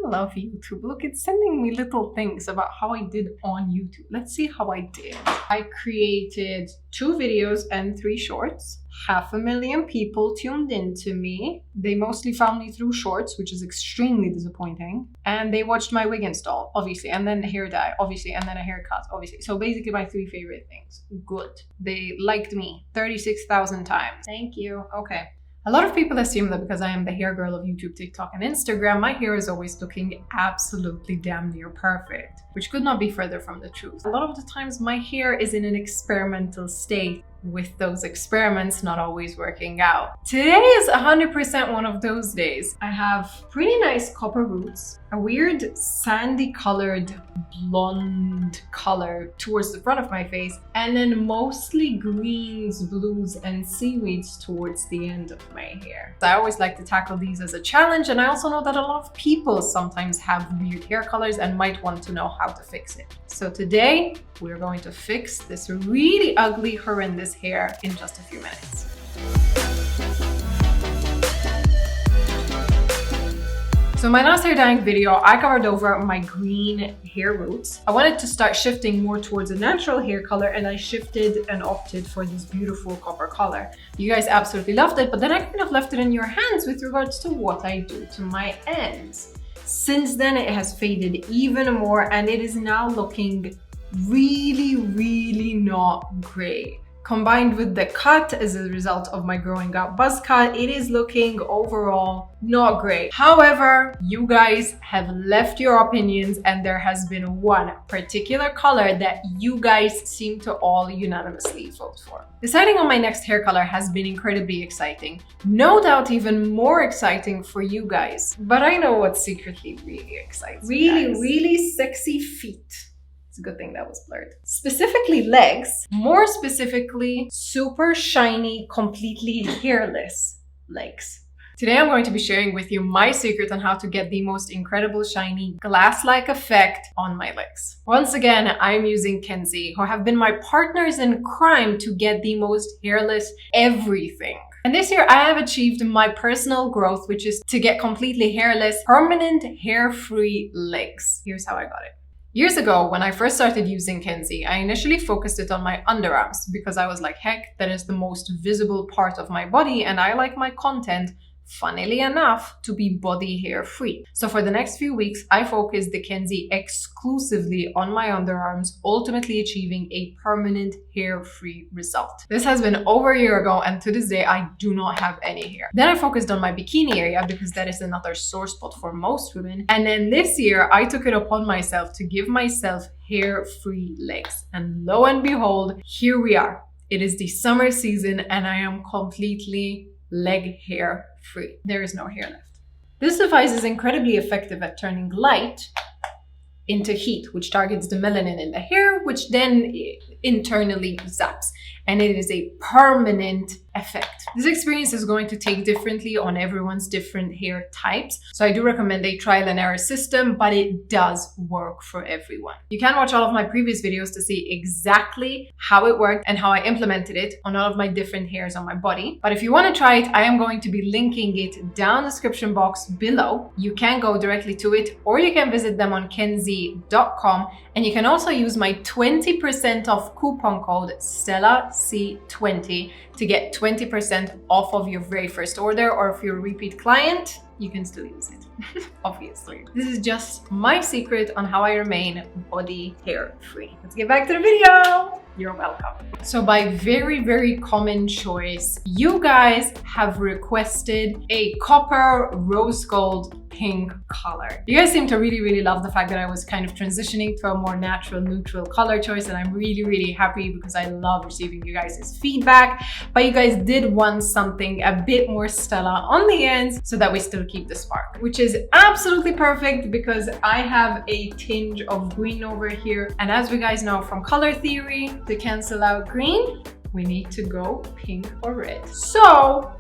love YouTube. Look, it's sending me little things about how I did on YouTube. Let's see how I did. I created 2 videos and 3 shorts. 500,000 people tuned into me. They mostly found me through shorts, which is extremely disappointing. And they watched my wig install, obviously, and then hair dye, obviously, and then a haircut, obviously. So basically my 3 favorite things. Good. They liked me 36,000 times. Thank you. Okay. A lot of people assume that because I am the hair girl of YouTube, TikTok, and Instagram, my hair is always looking absolutely damn near perfect, which could not be further from the truth. A lot of the times my hair is in an experimental state, with those experiments not always working out. Today is 100% one of those days. I have pretty nice copper roots, a weird sandy colored blonde color towards the front of my face, and then mostly greens, blues, and seaweeds towards the end of my hair. I always like to tackle these as a challenge, and I also know that a lot of people sometimes have weird hair colors and might want to know how to fix it. So today, we're going to fix this really ugly, horrendous hair in just a few minutes. So my last hair dyeing video, I covered over my green hair roots. I wanted to start shifting more towards a natural hair color, and I shifted and opted for this beautiful copper color. You guys absolutely loved it, but then I kind of left it in your hands with regards to what I do to my ends. Since then, it has faded even more, and it is now looking really not great. Combined with the cut as a result of my growing out buzz cut, it is looking overall not great. However, you guys have left your opinions, and there has been one particular color that you guys seem to all unanimously vote for. Deciding on my next hair color has been incredibly exciting. No doubt even more exciting for you guys. But I know what secretly really excites me, guys. Really sexy feet. It's a good thing that was blurred. Specifically legs, more specifically, super shiny, completely hairless legs. Today I'm going to be sharing with you my secret on how to get the most incredible shiny glass-like effect on my legs. Once again, I'm using Kenzie, who have been my partners in crime to get the most hairless everything. And this year I have achieved my personal growth, which is to get completely hairless, permanent hair-free legs. Here's how I got it. Years ago, when I first started using Kenzie, I initially focused it on my underarms because I was like, heck, that is the most visible part of my body, and I like my content, funnily enough, to be body hair free. So for the next few weeks, I focused the Kenzie exclusively on my underarms, ultimately achieving a permanent hair-free result. This has been over a year ago, and to this day, I do not have any hair. Then I focused on my bikini area because that is another sore spot for most women. And then this year, I took it upon myself to give myself hair-free legs. And lo and behold, here we are. It is the summer season, and I am completely leg hair free. There is no hair left. This device is incredibly effective at turning light into heat, which targets the melanin in the hair, which then internally zaps. And it is a permanent effect. This experience is going to take differently on everyone's different hair types. So I do recommend a trial and error system, but it does work for everyone. You can watch all of my previous videos to see exactly how it worked and how I implemented it on all of my different hairs on my body. But if you want to try it, I am going to be linking it down the description box below. You can go directly to it, or you can visit them on kenzie.com, and you can also use my 20% off coupon code StellaC20 to get 20% off of your very first order, or if you're a repeat client, you can still use it, obviously. This is just my secret on how I remain body hair free. Let's get back to the video. You're welcome. So by very common choice, you guys have requested a copper rose gold pink color. You guys seem to really love the fact that I was kind of transitioning to a more natural, neutral color choice, and I'm really happy because I love receiving you guys' feedback. But you guys did want something a bit more Stella on the ends so that we still keep the spark, which is absolutely perfect because I have a tinge of green over here. And as we guys know from color theory, to cancel out green, we need to go pink or red. So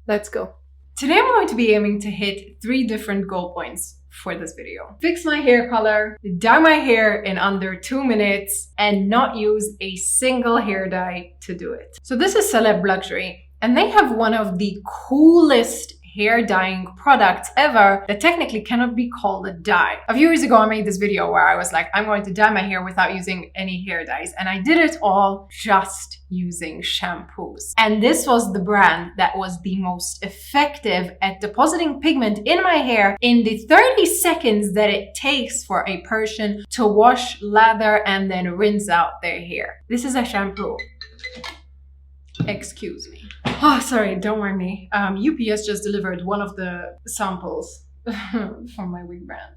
let's go. Today I'm going to be aiming to hit 3 different goal points for this video. Fix my hair color, dye my hair in under 2 minutes, and not use a single hair dye to do it. So this is Celeb Luxury, and they have one of the coolest hair dyeing products ever that technically cannot be called a dye. A few years ago, I made this video where I was like, I'm going to dye my hair without using any hair dyes. And I did it all just using shampoos. And this was the brand that was the most effective at depositing pigment in my hair in the 30 seconds that it takes for a person to wash, lather, and then rinse out their hair. This is a shampoo. Excuse me. Oh, sorry, don't mind me. UPS just delivered one of the samples from my wig brand.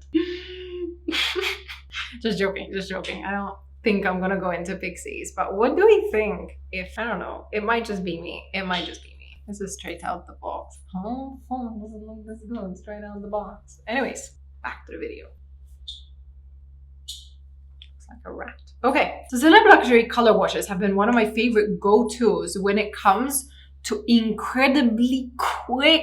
Just joking, just joking. I don't think I'm gonna go into pixies, but what do we think if, I don't know, it might just be me. It might just be me. This is straight out the box. Oh, doesn't look this good, straight out the box. Anyways, back to the video. Like a rat. Okay, so Celeb Luxury color washes have been one of my favorite go-tos when it comes to incredibly quick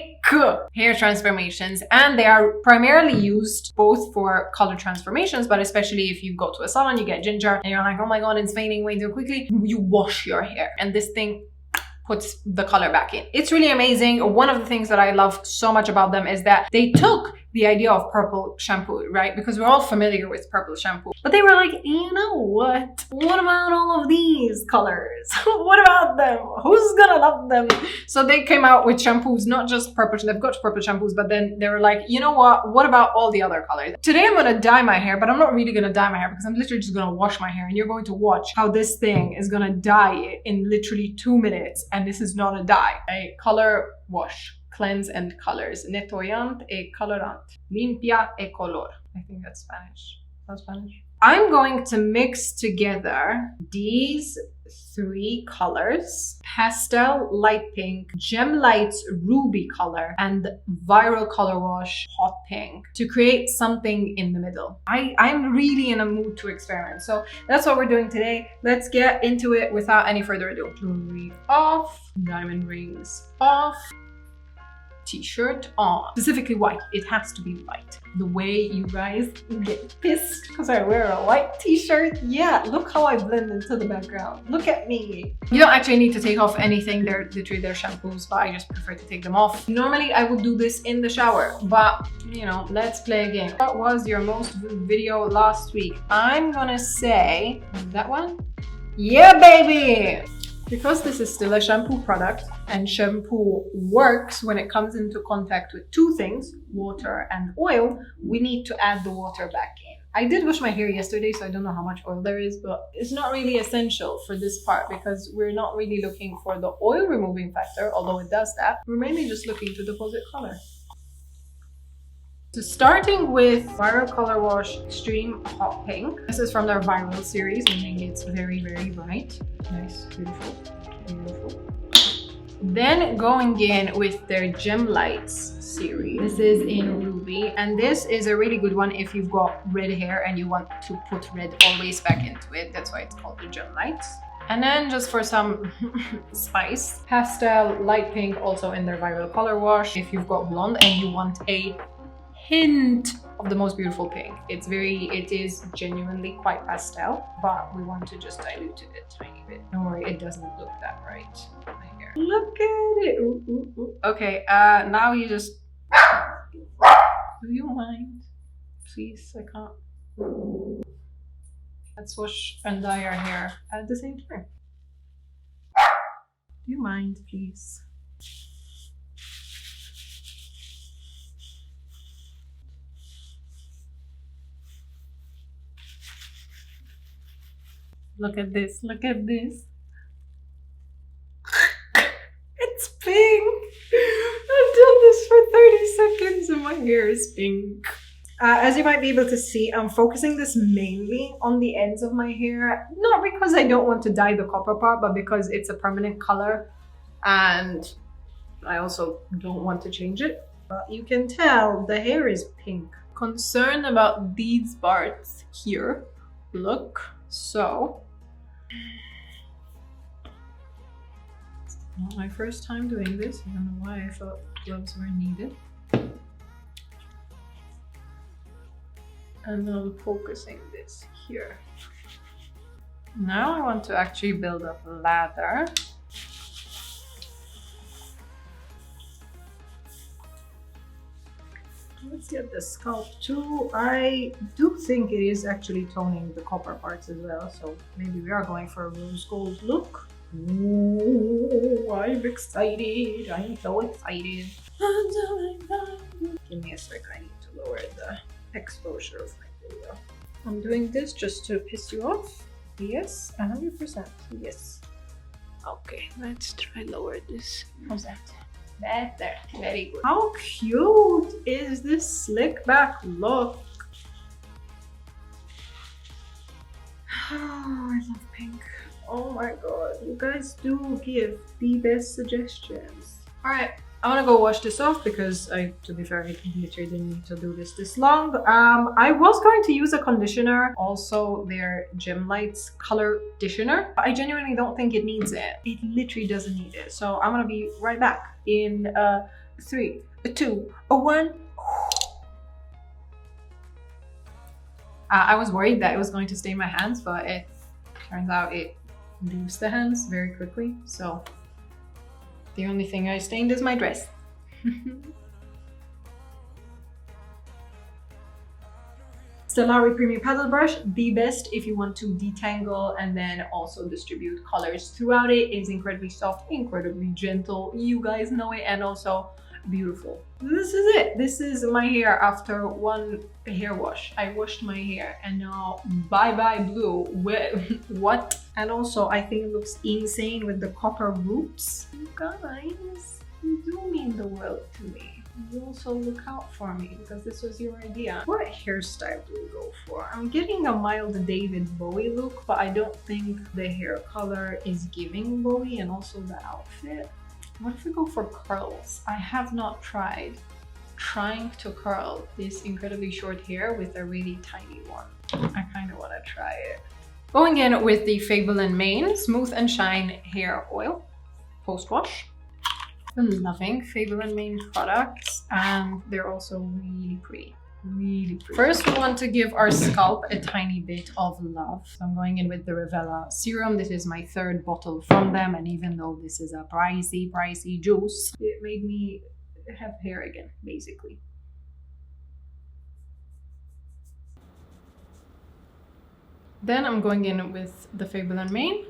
hair transformations, and they are primarily used both for color transformations, but especially if you go to a salon, you get ginger and you're like, oh my god, it's fading way too quickly, you wash your hair and this thing puts the color back in. It's really amazing. One of the things that I love so much about them is that they took the idea of purple shampoo, right? Because we're all familiar with purple shampoo. But they were like, you know what? What about all of these colors? What about them? Who's gonna love them? So they came out with shampoos, not just purple. They've got purple shampoos, but then they were like, you know what? What about all the other colors? Today I'm gonna dye my hair, but I'm not really gonna dye my hair because I'm literally just gonna wash my hair, and you're going to watch how this thing is gonna dye it in literally 2 minutes. And this is not a dye, a color wash. Cleanse and colors. Nettoyant e colorant. Limpia e color. I think that's Spanish. That's Spanish. I'm going to mix together these 3 colors: pastel, light pink, gem lights, ruby color, and viral color wash, hot pink, to create something in the middle. I'm really in a mood to experiment. So that's what we're doing today. Let's get into it without any further ado. Jewelry off, diamond rings off, t-shirt on. Specifically white. It has to be white. The way you guys get pissed because I wear a white t-shirt. Yeah, look how I blend into the background. Look at me. You don't actually need to take off anything. They're literally their shampoos, but I just prefer to take them off. Normally I would do this in the shower, but you know, let's play a game. What was your most viewed video last week? I'm gonna say that one. Yeah, baby! Because this is still a shampoo product and shampoo works when it comes into contact with 2 things, water and oil, we need to add the water back in. I did wash my hair yesterday, so I don't know how much oil there is, but it's not really essential for this part because we're not really looking for the oil removing factor, although it does that. We're mainly just looking to deposit color. So starting with Viral Color Wash Extreme Hot Pink. This is from their Viral series, meaning it's very, very bright. Nice, beautiful, beautiful. Then going in with their Gem Lights series. This is in Ruby, and this is a really good one if you've got red hair and you want to put red always back into it. That's why it's called the Gem Lights. And then just for some spice, Pastel Light Pink, also in their Viral Color Wash. If you've got blonde and you want a hint of the most beautiful pink. It is genuinely quite pastel, but we want to just dilute it a tiny bit. Don't worry, it doesn't look that bright on my hair. Look at it. Ooh, ooh, ooh. Okay, now you just... Do you mind? Please, I can't. Let's wash and dye our hair at the same time. Do you mind, please? Look at this, look at this. It's pink. I've done this for 30 seconds and my hair is pink. As you might be able to see, I'm focusing this mainly on the ends of my hair. Not because I don't want to dye the copper part, but because it's a permanent color and I also don't want to change it. But you can tell the hair is pink. Concerned about these parts here. Look, so. It's not my first time doing this. I don't know why I thought gloves were needed. And I'm focusing this here. Now I want to actually build up a ladder. Let's get the scalp too. I do think it is actually toning the copper parts as well, so maybe we are going for a rose gold look. Ooh, I'm excited. I'm so excited. Give me a sec, I need to lower the exposure of my video. I'm doing this just to piss you off. Yes, 100%. Yes. Okay, let's try lower this. How's that? Better. Very good. How cute is this slick back look? Oh, I love pink. Oh my god, you guys do give the best suggestions. All right, I want to go wash this off because to be fair, I literally didn't need to do this long. I was going to use a conditioner, also their Gem Lights color conditioner, but I genuinely don't think it needs it. It literally doesn't need it. So I'm gonna be right back in 3, 2, 1. I was worried that it was going to stain my hands, but it turns out it leaves the hands very quickly. So the only thing I stained is my dress. Stella Premium Paddle Brush, the best if you want to detangle and then also distribute colors throughout it. It is incredibly soft, incredibly gentle. You guys know it, and also beautiful. This is it. This is my hair after one hair wash. I washed my hair and now bye-bye blue. What? And also I think it looks insane with the copper roots. You guys, you do mean the world to me. You also look out for me because this was your idea. What hairstyle do we go for? I'm getting a mild David Bowie look, but I don't think the hair color is giving Bowie, and also the outfit. What if we go for curls? I have not tried trying to curl this incredibly short hair with a really tiny one. I kind of want to try it. Going in with the Fable & Mane Smooth and Shine Hair Oil post-wash. I'm loving Fable & Mane products, and they're also really pretty. Really pretty. First, we want to give our scalp a tiny bit of love. So I'm going in with the Revela serum. This is my 3rd bottle from them, and even though this is a pricey juice, it made me have hair again, basically. Then I'm going in with the Fable & Mane.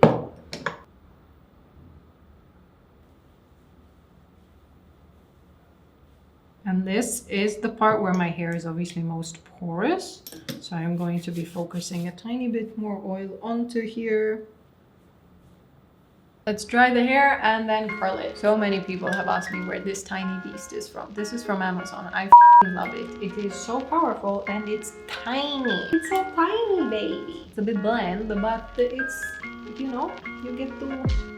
And this is the part where my hair is obviously most porous. So I'm going to be focusing a tiny bit more oil onto here. Let's dry the hair and then curl it. So many people have asked me where this tiny beast is from. This is from Amazon. I love it. It is so powerful and it's tiny. It's a tiny baby. It's a bit bland, but it's, you know, you get to...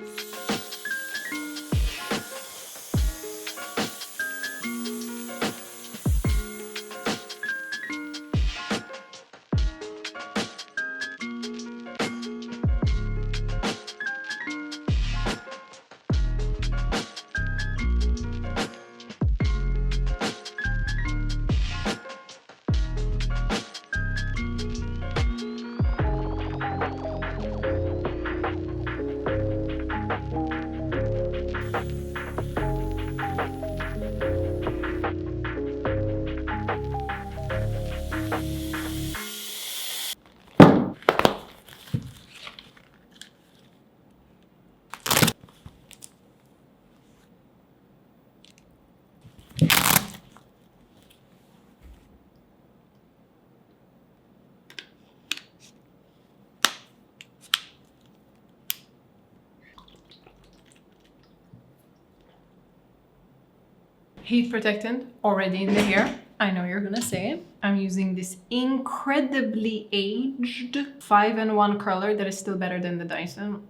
Heat protectant already in the hair. I know you're gonna say it. I'm using this incredibly aged 5-in-1 curler that is still better than the Dyson.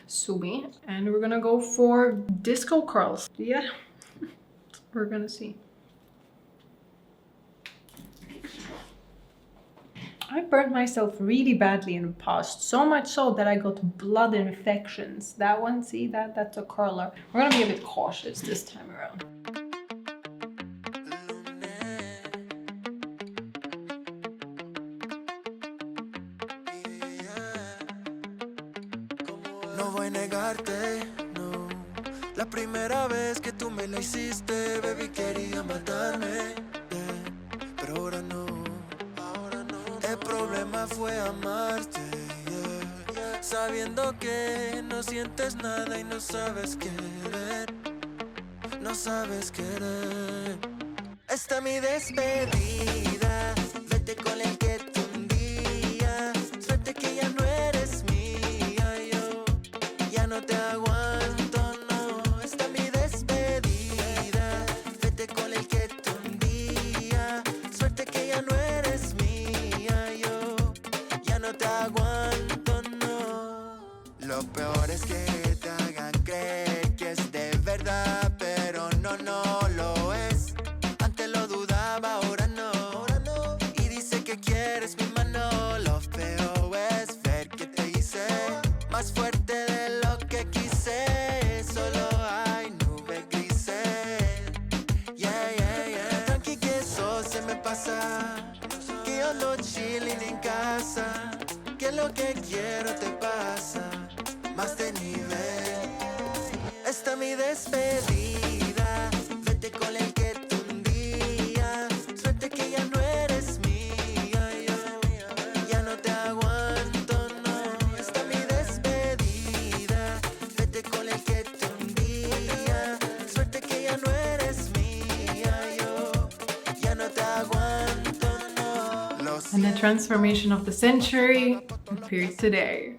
Sumi. And we're gonna go for disco curls. Yeah, we're gonna see. I burnt myself really badly in the past, so much so that I got blood infections. That one, see, that's a curler. We're gonna be a bit cautious this time around. no voy a negarte, no. La primera vez que tú me la hiciste, baby, quería matarme, yeah. Pero ahora no, ahora no. El problema fue amarte, yeah. Sabiendo que no sientes nada y no sabes querer, no sabes querer. Esta mi despedida, vete con el que tú un día. Suerte que ya no eres mía, yo ya no te aguanto, no. Esta mi despedida, vete con el que tú un día. Suerte que ya no eres mía, yo ya no te aguanto, no. Lo peor es que te hagan creer que es de verdad, pero no, no lo es. Antes lo dudaba, ahora no. Y dice que quieres mi mano. Lo feo es ver que te hice más fuerte de lo que quise. Solo hay nubes grises. Yeah, yeah, yeah. Tranqui que eso se me pasa, que yo ando chilling en casa. Que lo que quiero te pasa más de nivel. Esta mi despedida, vete con el que tú un día. Suerte que ya no eres mía, yo ya no te aguanto, no. Esta mi despedida, vete con el que tú un día. Suerte que ya no eres mía, yo ya no te aguanto, no. And the transformation of the century appears today.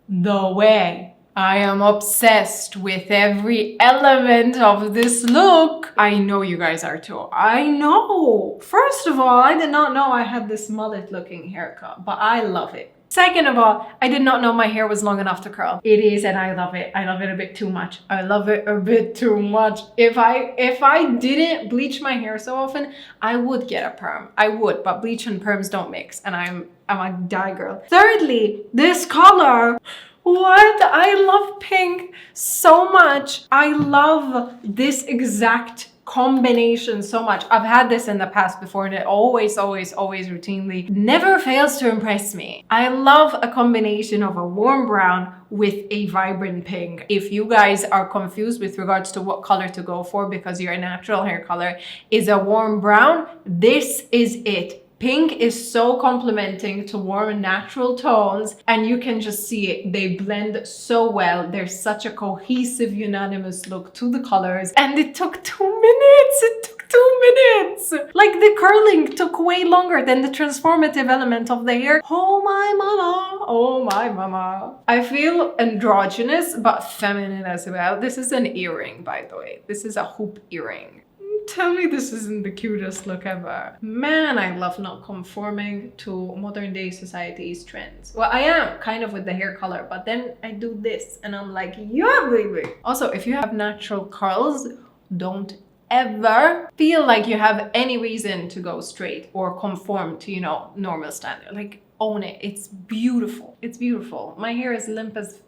The way. I am obsessed with every element of this look. I know you guys are too. I know. First of all, I did not know I had this mullet looking haircut, but I love it. Second of all, I did not know my hair was long enough to curl. It is, and I love it. I love it a bit too much. I love it a bit too much. If I didn't bleach my hair so often, I would get a perm. I would, but bleach and perms don't mix, and I'm a dye girl. Thirdly, this color. What? I love pink so much. I love this exact combination so much. I've had this in the past before and it always routinely never fails to impress me. I love a combination of a warm brown with a vibrant pink. If you guys are confused with regards to what color to go for because your natural hair color is a warm brown, this is it. Pink is so complementing to warm natural tones and you can just see it. They blend so well. There's such a cohesive, unanimous look to the colors. And it took 2 minutes. It took 2 minutes. Like the curling took way longer than the transformative element of the hair. Oh my mama. Oh my mama. I feel androgynous but feminine as well. This is an earring, by the way. This is a hoop earring. Tell me this isn't the cutest look ever. Man, I love not conforming to modern day society's trends. Well, I am kind of with the hair color, but then I do this and I'm like, yeah, baby. Also, if you have natural curls, don't ever feel like you have any reason to go straight or conform to, you know, normal standard. Like, own it. It's beautiful. It's beautiful. My hair is limp as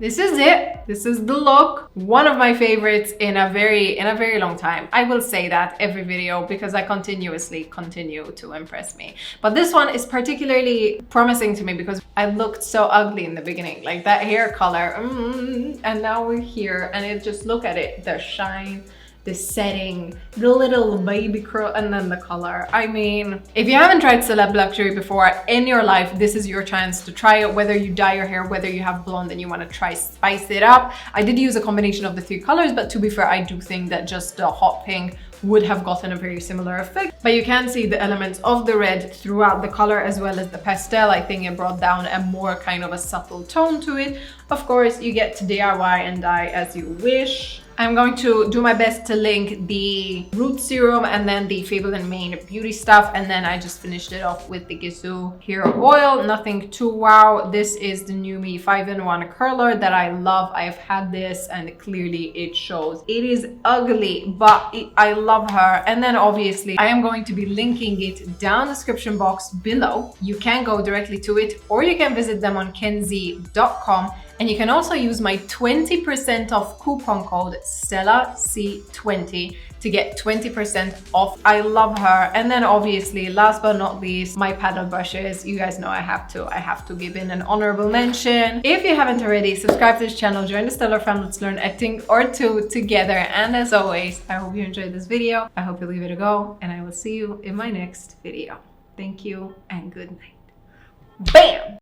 This is it. This is the look. One of my favorites in a very long time. I will say that every video because I continuously continue to impress me. But this one is particularly promising to me because I looked so ugly in the beginning, like that hair color. And now we're here and it just look at it, the shine, the setting, the little baby curl, and then the color. I mean, if you haven't tried celeb luxury before in your life, this is your chance to try it, whether you dye your hair, whether you have blonde and you want to try spice it up. I did use a combination of the 3 colors, but to be fair, I do think that just the hot pink would have gotten a very similar effect. But you can see the elements of the red throughout the color as well as the pastel. I think it brought down a more kind of a subtle tone to it. Of course, you get to DIY and dye as you wish. I'm going to do my best to link the root serum and then the Fable & Mane beauty stuff, and then I just finished it off with the Gisou hair oil. Nothing too wow. This is the new me 5-in-1 curler that I love. I've had this and clearly it shows. It is ugly, but I love her. And then obviously I am going to be linking it down the description box below. You can go directly to it or you can visit them on kenzie.com. And you can also use my 20% off coupon code StellaC20 to get 20% off. I love her. And then obviously, last but not least, my paddle brushes. You guys know I have to give in an honorable mention. If you haven't already, subscribe to this channel, join the Stella fam, let's learn a thing or two together. And as always, I hope you enjoyed this video. I hope you leave it a go, and I will see you in my next video. Thank you and good night. Bam!